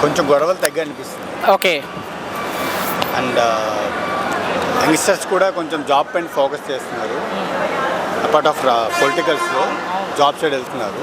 కొంచెం గొడవలు తగ్గి అనిపిస్తుంది. ఓకే. అండ్ యంగ్స్టర్స్ కూడా కొంచెం జాబ్ పైన ఫోకస్ చేస్తున్నారు. అపార్ట్ ఆఫ్ పొలిటికల్స్లో జాబ్ సైడ్ వెళ్తున్నారు.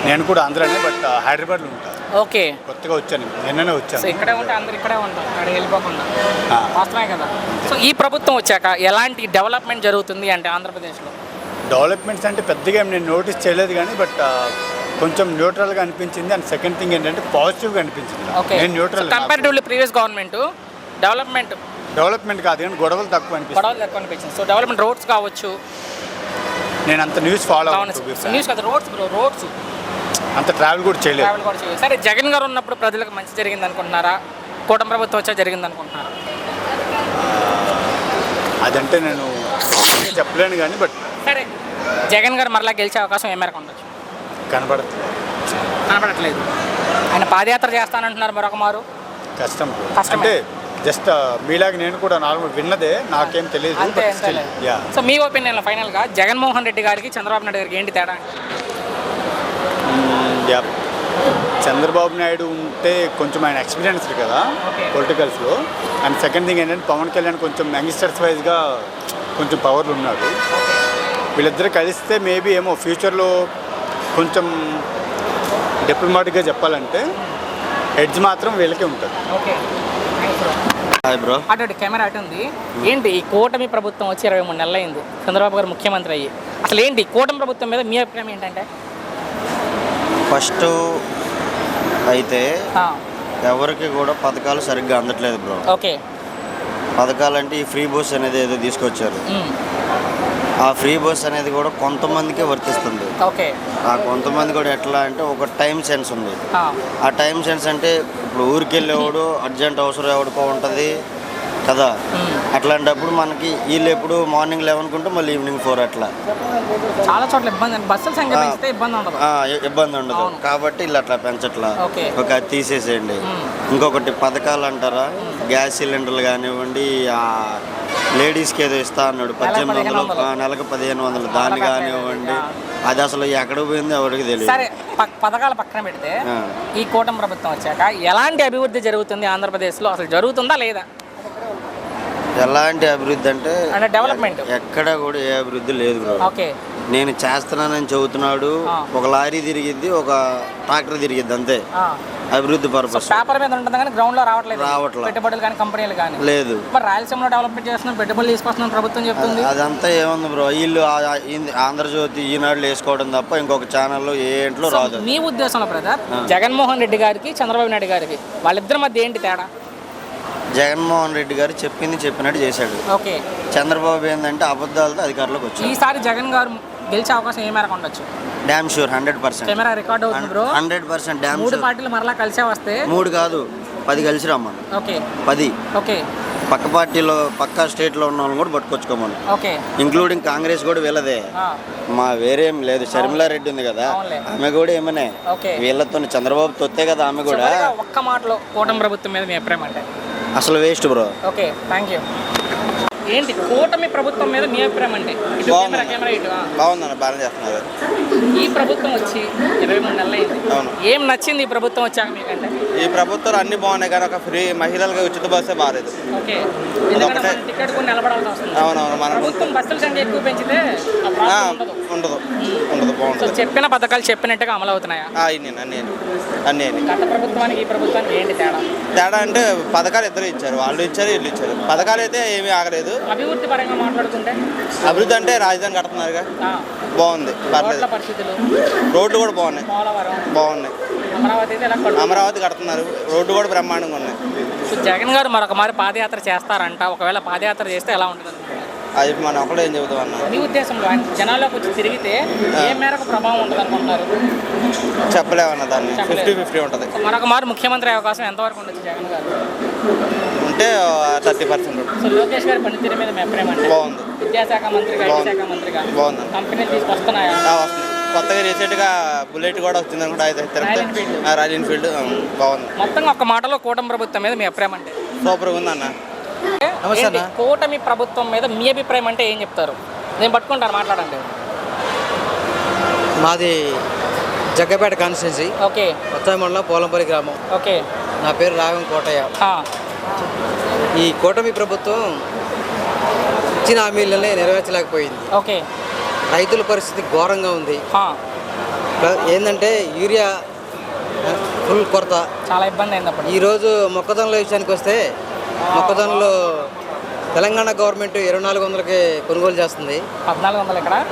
నేను కూడా ఆంధ్రానే, బట్ హైదరాబాద్లో ఉంటాను. ఓకే. కొత్తగా వచ్చాను, నిన్ననే వచ్చాను. సో ఇక్కడే ఉంటే అందరు ఇక్కడే ఉంటాం, అక్కడ వెళ్ళిపోకుండా. వాస్తవమే కదా. సో ఈ ప్రభుత్వం వచ్చాక ఎలాంటి డెవలప్మెంట్ జరుగుతుంది అంటే ఆంధ్రప్రదేశ్లో? డెవలప్మెంట్స్ అంటే పెద్దగా నేను నోటీస్ చేయలేదు కానీ, బట్ కొంచెం న్యూట్రల్గా అనిపించింది. అండ్ సెకండ్ థింగ్ ఏంటంటే పాజిటివ్గా అనిపించింది. నేను neutral comparatively previous government development కాదు కానీ గొడవలు తక్కువ అనిపించింది. సో డెవలప్మెంట్ రోడ్స్ కావచ్చు. నేను అంత న్యూస్ ఫాలో న్యూస్ కాదు, రోడ్స్ అంత ట్రావెల్ కూడా చేయలేదు. సరే, జగన్ గారు ఉన్నప్పుడు ప్రజలకు మంచి జరిగింది అనుకుంటున్నారా? కూటమి ప్రభుత్వం వచ్చా జరిగింది అనుకుంటున్నారా? అదంటే నేను చెప్పలేను కానీ, బట్ సరే, జగన్ గారు మరలా గెలిచే అవకాశం ఏ మేరకు ఉండొచ్చు? కనపడట్లేదు. ఆయన పాదయాత్ర చేస్తానంటున్నారు మరొక మారు. కష్టం అంటే జస్ట్ మీలాగా నేను కూడా నార్మల్ విన్నదే, నాకేం తెలియదు. సో మీ ఒపీనియన్ ఫైనల్గా జగన్మోహన్ రెడ్డి గారికి చంద్రబాబు నాయుడు గారికి ఏంటి తేడా? చంద్రబాబు నాయుడు ఉంటే కొంచెం ఆయన ఎక్స్పీరియన్స్డ్ కదా పొలిటికల్స్లో. అండ్ సెకండ్ థింగ్ ఏంటంటే పవన్ కళ్యాణ్ కొంచెం యంగ్స్టర్స్ వైజ్గా కొంచెం పవర్లు ఉన్నాడు. వీళ్ళిద్దరు కలిస్తే మేబీ ఏమో ఫ్యూచర్లో కొంచెం డిప్లొమాటిక్గా చెప్పాలంటే ఎడ్జ్ మాత్రం వీళ్ళకే ఉంటుంది. అటు కెమెరా అటు ఉంది. ఏంటి ఈ కూటమి ప్రభుత్వం వచ్చి 23 నెలలు అయింది, చంద్రబాబు గారు ముఖ్యమంత్రి అయ్యి. అసలు ఏంటి కూటమి ప్రభుత్వం మీద మీ అభిప్రాయం ఏంటంటే? ఫస్ట్ అయితే ఎవరికి కూడా పథకాలు సరిగ్గా అందట్లేదు బ్రో. ఓకే. పథకాలు అంటే ఈ ఫ్రీ బస్ అనేది ఏదో తీసుకొచ్చారు. ఆ ఫ్రీ బస్ అనేది కూడా కొంతమందికే వర్తిస్తుంది. ఓకే. ఆ కొంతమంది కూడా ఎట్లా అంటే ఒక టైం సెన్స్ ఉంది. ఆ టైం సెన్స్ అంటే ఇప్పుడు ఊరికి వెళ్ళేవాడు అర్జెంట్ అవసరం ఎవడికో ఉంటుంది కదా. అట్లాంటప్పుడు మనకి వీళ్ళు ఎప్పుడు మార్నింగ్ 11 ఉంటే మళ్ళీ ఈవినింగ్ 4 అట్లా చాలా చోట్ల ఇబ్బంది ఉండదు. కాబట్టి వీళ్ళు అట్లా పెంచట్లా. ఒక అది తీసేసేయండి. ఇంకొకటి పథకాలు అంటారా, గ్యాస్ సిలిండర్లు కానివ్వండి, లేడీస్కి ఏదో ఇస్తా అన్నాడు 1800, నెలకు 1500, దాన్ని కానివ్వండి. అది అసలు ఎక్కడ పోయింది ఎవరికి తెలియదు. సరే, పథకాల పక్కన పెడితే ఈ కూటమి ప్రభుత్వం వచ్చాక ఎలాంటి అభివృద్ధి జరుగుతుంది ఆంధ్రప్రదేశ్లో? అసలు జరుగుతుందా లేదా? ఎలాంటి అభివృద్ధి అంటే డెవలప్మెంట్ ఎక్కడ కూడా ఏ అభివృద్ధి లేదు బ్రో. ఓకే. నేను చేస్తున్నానని చెబుతున్నాడు. ఒక లారీ తిరిగిద్ది, ఒక ట్రాక్టర్ తిరిగిద్ది, అంతే అభివృద్ధి పర్పస్. పేపర్ మీద ఉంటుంది కానీ గ్రౌండ్ లో రావట్లేదు. పెట్టుబడులు కానీ కంపెనీలు కానీ లేదు. మరి రాయలసీమలో డెవలప్మెంట్ చేస్తున్నాం, పెట్టుబడులు తీసుకొస్తున్నాం ప్రభుత్వం చెప్తుంది. అదంతా ఏముంది బ్రో, వీళ్ళు ఆంధ్రజ్యోతి ఈనాడులు వేసుకోవడం తప్ప ఇంకొక ఛానల్లో ఏంట్లో రాదు. మీ ఉద్దేశంలో బ్రదర్, జగన్మోహన్ రెడ్డి గారికి చంద్రబాబు నాయుడు గారికి వాళ్ళిద్దరి మధ్య ఏంటి తేడా? జగన్మోహన్ రెడ్డి గారు చెప్పినట్టు చేశాడు. ఓకే. చంద్రబాబు ఏంటంటే అబద్ధాలతో అధికారంలోకి వచ్చాడు. ఈసారి జగన్ గారు గెలిచే అవకాశం ఏ మేరకు ఉండొచ్చు? Damn sure, 100%. కెమెరా రికార్డ్ అవుతుంది బ్రో. 100% డ్యామ్. 3 పార్టీలు మరలా కలిసే వస్తే 3 కాదు 10 కలిసి రమ్మను. ఓకే. 10. ఓకే. పక్క పార్టీలో పక్క స్టేట్లో ఉన్న వాళ్ళని కూడా పట్టుకొచ్చుకోమను. ఓకే. ఇంక్లూడింగ్ కాంగ్రెస్ కూడా వీళ్ళదే. మా వేరేం లేదు. షర్మిలారెడ్డి ఉంది కదా, ఆమె కూడా ఏమనే వీళ్ళతో చంద్రబాబు తొత్తే కదా ఆమె కూడా. ఒక్క మాటలో కూటమి ప్రభుత్వం మీద మీ అభిప్రాయం అంటే? అసలు waste bro. Okay, thank you. ఏంటి కూటమి ప్రభుత్వం మీద మీ అభిప్రాయం అంటే? బాగుందన్న, బాగా చేస్తున్నారు. ఈ ప్రభుత్వం వచ్చి 23 నెలలు అయింది. ఏం నచ్చింది ఈ ప్రభుత్వం వచ్చాక మీకంటే? ఈ ప్రభుత్వం అన్ని బాగున్నాయి కానీ ఒక ఫ్రీ మహిళలకు ఉచిత బస్సే బాగాలేదు. ఓకే. టికెట్ కూడా నిలబడాల్సి వస్తుంది. అవునవును. మన ప్రభుత్వం బస్సుల సంఖ్య ఎక్కువ పెంచితే ఉండదు బాగుంటుంది. చెప్పిన పథకాలు చెప్పినట్టుగా అమలు అవుతున్నాయా? అన్నీ. గత ప్రభుత్వానికి ఈ ప్రభుత్వానికి ఏంటి తేడా అంటే పథకాలు ఇద్దరు ఇచ్చారు, వాళ్ళు ఇచ్చారు వీళ్ళు ఇచ్చారు. పథకాలు అయితే ఏమీ ఆగలేదు. అభివృద్ధి పరంగా మాట్లాడుకుంటే అభివృద్ధి అంటే రాజధాని కడుతున్నారుగా, బాగుంది, పర్లేదు. పరిస్థితులు, రోడ్లు కూడా బాగున్నాయి. బాగున్నాయి. అమరావతి కడుతున్నారు, రోడ్డు కూడా బ్రహ్మాండంగా ఉన్నాయి. జగన్ గారు మరొకమారి పాదయాత్ర చేస్తారంట. ఒకవేళ పాదయాత్ర చేస్తే ఎలా ఉంటుంది? అది మనం ఒకటే ఏం చెబుతాం అన్న. మీ ఉద్దేశంలో ఆయన జనాల్లోకి వచ్చి తిరిగితే ఏ మేరకు ప్రభావం ఉంటుంది అనుకుంటున్నారు? చెప్పలేమన్న, దాన్ని 50-50 ఉంటుంది. మరొక మారు ముఖ్యమంత్రి అవకాశం ఎంతవరకు ఉండొచ్చు జగన్ గారు? ఉంటే 30%. సో లోకేష్ గారి పనితీరు మీద మీ అభిప్రాయం అంటే? బాగుంది. విద్యాశాఖ మంత్రిగా, ఐటీ శాఖ మంత్రిగా బాగుంది. కంపెనీలు తీసుకొస్తున్నాయా? వస్తుంది. కొత్తగా రీసెంట్గా బుల్లెట్ కూడా వచ్చింది అనుకుంటా, రాయల్ ఎన్ఫీల్డ్ బాగుంది. మొత్తంగా ఒక మాటలో కూటమి ప్రభుత్వం మీద మీ అభిప్రాయం అంటే? సూపర్గా ఉంది అన్న. కూటమి ప్రభుత్వం మీద మీ అభిప్రాయం అంటే ఏం చెప్తారు? నేను పట్టుకుంటాను, మాట్లాడండి. మాది జగ్గపేట కాన్స్టిట్యున్సీ, ఓకే కొత్త మండలం పోలంపల్లి గ్రామం. ఓకే నా పేరు రాగం కోటయ్య. ఈ కూటమి ప్రభుత్వం ఇచ్చిన హామీలనే నెరవేర్చలేకపోయింది. ఓకే రైతుల పరిస్థితి ఘోరంగా ఉంది. ఆ, ఏంటంటే యూరియా ఫుల్ కొరత. చాలా ఇబ్బంది అయింది అప్పుడు. ఈరోజు మొక్కజొన్నల విషయానికి వస్తే మొక్కజొన్నలు తెలంగాణ గవర్నమెంట్ 2400కి కొనుగోలు చేస్తుంది. 1400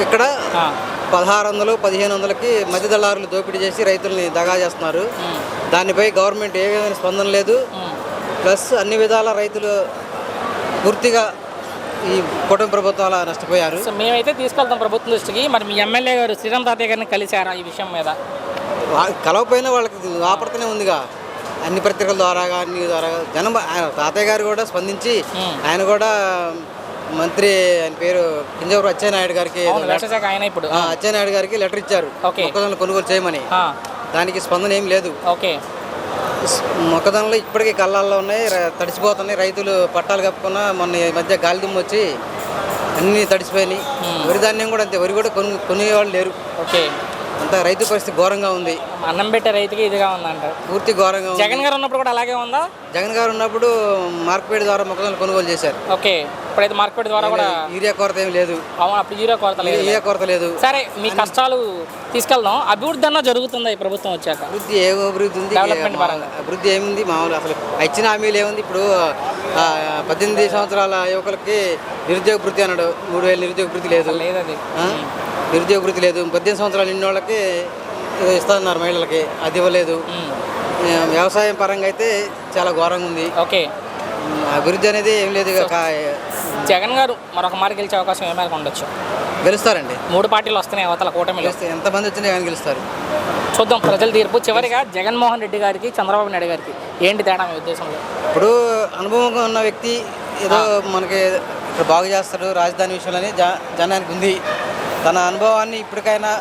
ఇక్కడ ఆ, 1600, 1500కి మధ్య దళారులు దోపిడీ చేసి రైతుల్ని దగా చేస్తున్నారు. దానిపై గవర్నమెంట్ ఏ విధమైన స్పందన లేదు. ప్లస్ అన్ని విధాల రైతులు పూర్తిగా ఈ కూటమి ప్రభుత్వాల నష్టపోయారు. సో మేమైతే తీసుకెళ్తాం ప్రభుత్వం దృష్టికి. మరి మీ ఎమ్మెల్యే గారు శ్రీరామ్ తాతయ్య గారిని కలిశారా ఈ విషయం మీద? కలవపోయినా వాళ్ళకి ఆపర్తనే ఉందిగా, అన్ని పత్రికల ద్వారా అన్ని ద్వారా జనం. ఆయన తాతయ్య గారు కూడా స్పందించి ఆయన కూడా మంత్రి, ఆయన పేరు కింజవరం అచ్చెన్నాయుడు గారికి, ఆయన ఇప్పుడు అచ్చెన్నాయుడు గారికి లెటర్ ఇచ్చారు మొక్కజొన్నలు కొనుగోలు చేయమని. దానికి స్పందన ఏం లేదు. ఓకే మొక్కజొన్నలు ఇప్పటికీ కళ్ళల్లో ఉన్నాయి, తడిసిపోతున్నాయి. రైతులు పట్టాలు కప్పుకున్నా మొన్న ఈ మధ్య గాలి దుమ్ము వచ్చి అన్నీ తడిసిపోయినాయి. వరి ధాన్యం కూడా అంతే, వరి కూడా కొనేవాళ్ళు లేరు. ఓకే అంతా రైతు పరిస్థితి ఘోరంగా ఉంది. అన్నం పెట్టే రైతుకి ఇదిగా ఉందంటారు. పూర్తి ఘోరంగా ఉంది. జగన్ గారు ఉన్నప్పుడు కూడా అలాగే ఉందా? జగన్ గారు ఉన్నప్పుడు మార్కెట్ ద్వారా మొక్కజొన్నలు కొనుగోలు చేశారు. ఓకే ఇప్పుడైతే మార్కెట్ ద్వారా కూడా యూరియా కొరత ఏమి లేదు. అవును, అప్పుడు యూరియా కొరత లేదు. యూరియా కొరత లేదు. సరే, మీ కష్టాలు తీసుకెళ్దాం. అభివృద్ధి అన్న జరుగుతుందా ఈ ప్రభుత్వం వచ్చాక? అభివృద్ధి ఏ అభివృద్ధి ఉంది? డెవలప్మెంట్ పరంగా అభివృద్ధి ఏముంది? మామూలు అసలు ఇచ్చిన హామీలు ఏముంది? ఇప్పుడు 18 సంవత్సరాల యువకులకి నిరుద్యోగ వృత్తి అన్నాడు. 3000 నిరుద్యోగ వృత్తి లేదు. లేదది నిరుద్యోగ వృత్తి లేదు. 18 సంవత్సరాలు నిన్న వాళ్ళకి ఇస్తున్నారు, మహిళలకి అది ఇవ్వలేదు. వ్యవసాయం పరంగా అయితే చాలా ఘోరంగా ఉంది. ఓకే అభివృద్ధి అనేది ఏం లేదు. జగన్ గారు మరొక మారి గెలిచే అవకాశం ఏమైనా ఉండొచ్చు? గెలుస్తారండి. 3 పార్టీలు వస్తున్నాయి అవతల కూటమిలో. ఎంతమంది వచ్చినా జగన్ గెలుస్తారు. చూద్దాం ప్రజల తీర్పు. చివరిగా జగన్మోహన్ రెడ్డి గారికి, చంద్రబాబు నాయుడు గారికి ఏంటి తేడా మీ ఉద్దేశంలో? ఇప్పుడు అనుభవంగా ఉన్న వ్యక్తి ఏదో మనకి ఇక్కడ బాగు చేస్తాడు రాజధాని విషయంలోనే జనానికి ఉంది. తన అనుభవాన్ని ఇప్పటికైనా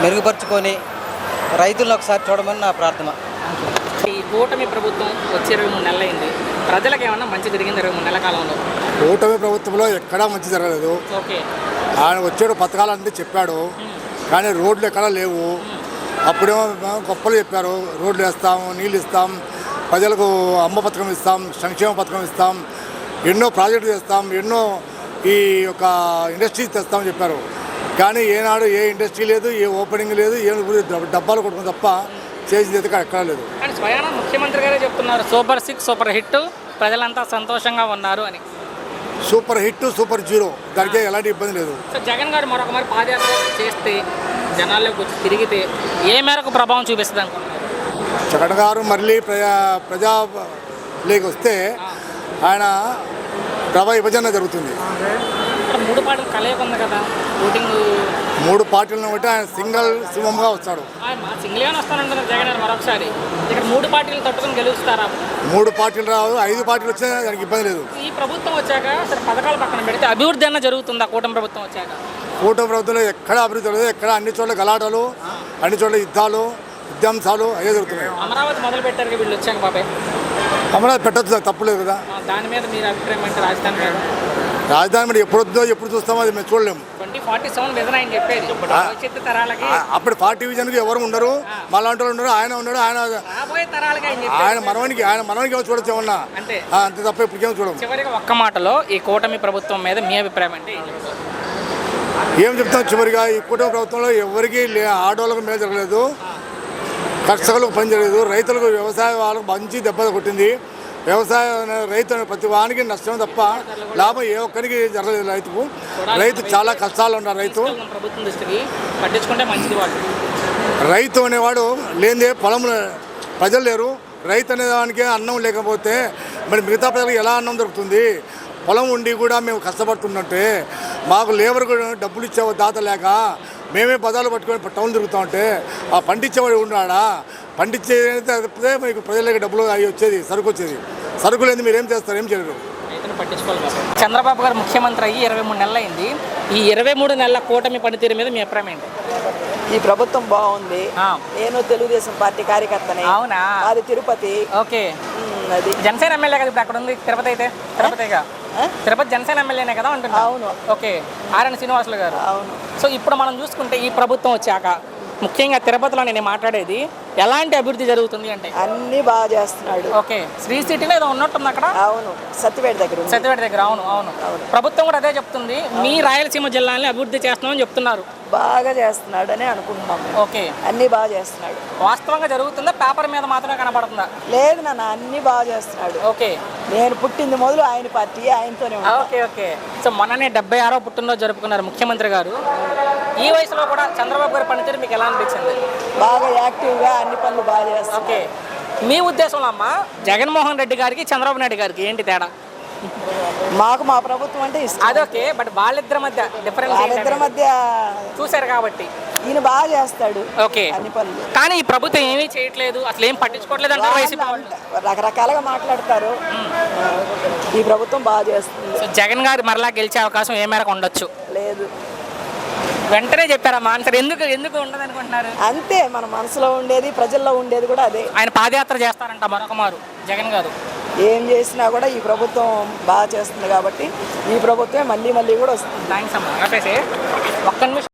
మెరుగుపరుచుకొని రైతులను ఒకసారి చూడమని నా ప్రార్థన. ఈ కూటమి ప్రభుత్వం వచ్చి 23 నెలలు అయింది. ప్రజలకు ఏమన్నా మంచి జరిగింది 23 నెలల కాలంలో? కూటమి ప్రభుత్వంలో ఎక్కడా మంచి జరగలేదు. ఓకే ఆయన వచ్చాడు, పథకాలన్నీ చెప్పాడు, కానీ రోడ్లు ఎక్కడా లేవు. అప్పుడేమో గొప్పలు చెప్పారు, రోడ్లు వేస్తాం, నీళ్ళు ఇస్తాం, ప్రజలకు అమ్మ పథకం ఇస్తాం, సంక్షేమ పథకం ఇస్తాం, ఎన్నో ప్రాజెక్టులు చేస్తాం, ఎన్నో ఈ యొక్క ఇండస్ట్రీస్ తెస్తామని చెప్పారు. కానీ ఏనాడు ఏ ఇండస్ట్రీ లేదు, ఏ ఓపెనింగ్ లేదు, ఏ డబ్బాలు కొట్టుకుని తప్ప చేసింది అయితే ఎక్కడా లేదు. కానీ స్వయాన ముఖ్యమంత్రి గారే చెప్తున్నారు సూపర్ 6 సూపర్ హిట్, ప్రజలంతా సంతోషంగా ఉన్నారు అని. సూపర్ హిట్, సూపర్ జీరో, దానికి ఎలాంటి ఇబ్బంది లేదు. సో జగన్ గారు మరొక మరి పాదయాత్ర చేస్తే, జనాల్లోకి వచ్చి తిరిగితే ఏ మేరకు ప్రభావం చూపిస్తుంది అనుకుంటున్నారు? జగన్ గారు మళ్ళీ ప్రజాలోకి వస్తే ఆయన ప్రభా విభజన జరుగుతుంది. 3 పార్టీలు కలయిక ఉంది కదా, ఓటింగ్ 3 పార్టీలను బట్టి ఆయన సింగిల్ సింహంగా వస్తాడు. సింగిల్గానే వస్తానంటున్నారు జగన్ గారు మరొకసారి. ఇక్కడ 3 పార్టీలు తట్టుకుని గెలుస్తారా? 3 పార్టీలు రావు, 5 పార్టీలు వచ్చినా దానికి ఇబ్బంది లేదు. ఈ ప్రభుత్వం వచ్చాక సరే పథకాలు పక్కన పెడితే అభివృద్ధి అన్న జరుగుతుందా కూటమి ప్రభుత్వం వచ్చాక? కూటమి ప్రభుత్వంలో ఎక్కడ అభివృద్ధి లేదు. ఎక్కడ అన్ని చోట్ల గలాటలు, అన్ని చోట్ల యుద్ధాలు, విధ్వంసాలు అయ్యే జరుగుతున్నాయి. అమరావతి మొదలు పెట్టారు వీళ్ళు వచ్చాక బాబాయ్. అమరావతి పెట్టచ్చు, తప్పులేదు కదా. దాని మీద మీరు అభిప్రాయం అంటే రాజధాని మీద? రాజధాని మరి ఎప్పుడు వద్దో ఎప్పుడు చూస్తామో అది మేము చూడలేము. 2047 విజన్ ఆయన చెప్పేది. భవిష్యత్తు తరాలకి అప్పుడు పార్టీ విజన్కి ఎవరు ఉండరు, మాలాంటి వాళ్ళు ఉండరు. ఆయన ఉన్నాడు, రాబోయే తరాలకి ఆయన మనవనికి ఏమో చూడొచ్చు ఏమన్నా, అంతే అంతే తప్ప ఇప్పటికేమో చూడము. చివరిగా ఒక్క మాటలో ఈ కూటమి ప్రభుత్వం మీద మీ అభిప్రాయం అంటే ఏం చెప్తాం? చివరిగా ఈ కూటమి ప్రభుత్వంలో ఎవరికి ఆడవాళ్ళకు మేలు జరగలేదు, కర్షకులకు పని జరగలేదు, రైతులకు వ్యవసాయ వాళ్ళకు మంచి దెబ్బ కొట్టింది. రైతు ప్రతి వానికి నష్టం తప్ప లాభం ఏ ఒక్కరికి జరగలేదు. రైతు చాలా కష్టాలు ఉన్నారు. ప్రభుత్వం దృష్టికి పట్టించుకుంటే మంచిది. రైతు అనేవాడు లేనిదే పొలం, ప్రజలు లేరు. రైతు అనేదానికి అన్నం లేకపోతే మరి మిగతా ప్రజలకు ఎలా అన్నం దొరుకుతుంది? పొలం ఉండి కూడా మేము కష్టపడుతున్నట్టే, మాకు లేబర్ కూడా డబ్బులు ఇచ్చేవో దాత లేక మేమే బజార్లు పట్టుకొని టౌన్ తిరుగుతూ ఉంటే ఆ పండించేవాడు ఉన్నాడా? పండించేది మీకు ప్రజలకి డబ్బులు అవి వచ్చేది, సరుకు వచ్చేది. సరుకు లేదు, మీరేం చేస్తారు? ఏం చేయరు. చంద్రబాబు గారు ముఖ్యమంత్రి అయ్యి 23 నెలలు అయింది. ఈ 23 నెలల కూటమి పనితీరు మీద మీ అభిప్రాయం ఏంటి? ఈ ప్రభుత్వం బాగుంది. నేను తెలుగుదేశం పార్టీ కార్యకర్తని. అవునా? అది తిరుపతి. ఓకే, అది జనసేన ఎమ్మెల్యే కదా ఇప్పుడు అక్కడ ఉంది. తిరుపతి అయితే తిరుపతిగా, తిరుపతి జనసేన ఎమ్మెల్యేనే కదా అంటున్నా. అవును. ఓకే, ఆర్ఎన్ శ్రీనివాసులు గారు. అవును. సో ఇప్పుడు మనం చూసుకుంటే ఈ ప్రభుత్వం వచ్చాక ముఖ్యంగా తిరుపతిలో నేను మాట్లాడేది ఎలాంటి అభివృద్ధి జరుగుతుంది అంటే అన్ని బాగా చేస్తున్నాడు. ఓకే, శ్రీ సిటీలో ఏదో ఉన్నట్టుంది అక్కడ. అవును, సత్యవేట దగ్గర ఉంది. సత్యవేట దగ్గర. అవును అవును. ప్రభుత్వం కూడా అదే చెప్తుంది, మీ రాయలసీమ జిల్లాని అభివృద్ధి చేస్తున్నామని చెప్తున్నారు. బాగా చేస్తున్నాడు అని అనుకుంటున్నాం. ఓకే, అన్ని బాగా చేస్తున్నాడు. వాస్తవంగా జరుగుతుందా, పేపర్ మీద మాత్రమే కనబడుతుందా? లేదు నాన్న, అన్ని బాగా చేస్తున్నాడు. ఓకే, నేను పుట్టింది మొదలు ఆయన పార్టీ, ఆయనతోనే ఉంటా. Okay okay. సో మొన్ననే 76వ పుట్టినరోజు జరుపుకున్నారు ముఖ్యమంత్రి గారు. ఈ వయసులో కూడా చంద్రబాబు గారి పనితీరు మీకు ఎలా అనిపించింది? బాగా యాక్టివ్గా అన్ని పనులు బాగా చేస్తాడు. ఓకే, మీ ఉద్దేశంలో అమ్మ జగన్మోహన్ రెడ్డి గారికి చంద్రబాబు నాయుడు గారికి ఏంటి తేడా? మాకు మా ప్రభుత్వం అంటే ఇష్టం. అదొకే, బట్ వాళ్ళిద్దరి మధ్య డిఫరెన్స్ వాళ్ళిద్దరి మధ్య చూశారు కాబట్టి ఈయన బాగా చేస్తాడు. ఓకే, అన్ని పనులు. కానీ ఈ ప్రభుత్వం ఏమీ చేయట్లేదు, అసలు ఏం పట్టించుకోవట్లేదు అంటారు వైసీపీ వాళ్ళు. రకరకాలుగా మాట్లాడతారు. ఈ ప్రభుత్వం బాగా చేస్తుంది. సో జగన్ గారు మరలా గెలిచే అవకాశం ఏ మేరకు ఉండొచ్చు? లేదు, వెంటనే చెప్పారమ్మా ఆన్సర్. ఎందుకు ఉండదు అనుకుంటున్నారు? అంతే, మన మనసులో ఉండేది ప్రజల్లో ఉండేది కూడా అదే. ఆయన పాదయాత్ర చేస్తారంట మరొక మారు జగన్ గారు. ఏం చేసినా కూడా ఈ ప్రభుత్వం బాగా చేస్తుంది కాబట్టి ఈ ప్రభుత్వమే మళ్ళీ కూడా వస్తుంది. థ్యాంక్స్ అమ్మా. ఒక్క నిమిషం.